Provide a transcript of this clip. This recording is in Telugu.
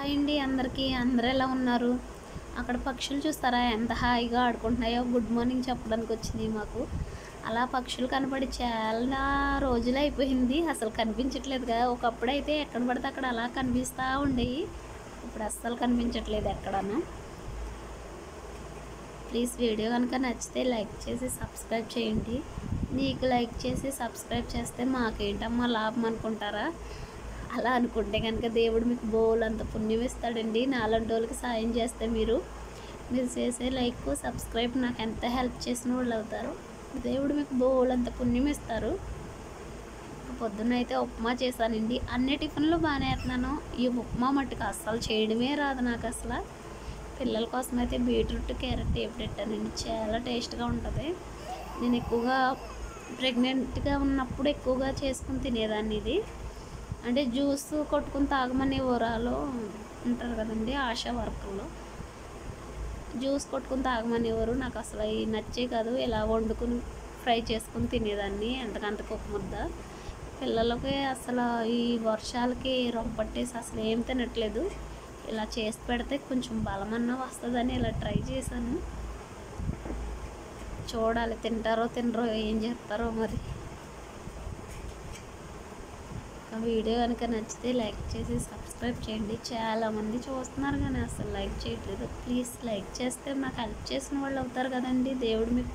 హాయ్ అండి అందరికీ. అందరూ ఎలా ఉన్నారు? అక్కడ పక్షులు చూస్తారా ఎంత హాయిగా ఆడుకుంటున్నాయో? గుడ్ మార్నింగ్ చెప్పడానికి వచ్చినాయి మాకు. అలా పక్షులు కనపడి చాలా రోజులు అయిపోయింది, అసలు కనిపించట్లేదుగా. ఒకప్పుడైతే ఎక్కడ పడితే అక్కడ అలా కనిపిస్తూ ఉండేవి, ఇప్పుడు అస్సలు కనిపించట్లేదు ఎక్కడను. ప్లీజ్ వీడియో కనుక నచ్చితే లైక్ చేసి సబ్స్క్రైబ్ చేయండి. నీకు లైక్ చేసి సబ్స్క్రైబ్ చేస్తే మాకేంటమ్మా లాభం అనుకుంటారా? అలా అనుకుంటే కనుక దేవుడు మీకు బోలంత పుణ్యం ఇస్తాడండి. నాలాంటి వాళ్ళకి సాయం చేస్తే మీరు చేసే లైక్ సబ్స్క్రైబ్ నాకు ఎంత హెల్ప్ చేసిన వాళ్ళు అవుతారు. దేవుడు మీకు బోలంత పుణ్యం ఇస్తారు. పొద్దున్న అయితే ఉప్మా చేశానండి. అన్ని టిఫిన్లు బాగానే వేస్తున్నాను, ఈ ఉప్మా మట్టుకు అస్సలు చేయడమే రాదు నాకు అసలు. పిల్లల కోసం అయితే బీట్రూట్ క్యారెట్ వేపు పెట్టానండి, చాలా టేస్ట్గా ఉంటుంది. నేను ఎక్కువగా ప్రెగ్నెంట్గా ఉన్నప్పుడు ఎక్కువగా చేసుకుని తినేదాన్ని. ఇది అంటే జ్యూస్ కొట్టుకుని తాగమని ఊరాలో ఉంటారు కదండి, ఆశా వర్కర్లో జ్యూస్ కొట్టుకుని తాగమనేవారు. నాకు అసలు అవి నచ్చే కాదు. ఇలా వండుకుని ఫ్రై చేసుకుని తినేదాన్ని ఎంతకంతకు ఒక ముద్ద. పిల్లలకి అసలు ఈ వర్షాలకి రొంపట్టేసి అసలు ఏం తినట్లేదు. ఇలా చేసి పెడితే కొంచెం బలమన్నా వస్తుందని ఇలా ట్రై చేశాను. చూడాలి తింటారో తినరో, ఏం చేస్తారో మరి. వీడియో కనుక నచ్చితే లైక్ చేసి సబ్స్క్రైబ్ చేయండి. చాలామంది చూస్తున్నారు కానీ అసలు లైక్ చేయట్లేదు. ప్లీజ్ లైక్ చేస్తే నాకు హెల్ప్ చేసిన వాళ్ళు అవుతారు కదండి. దేవుడు మీకు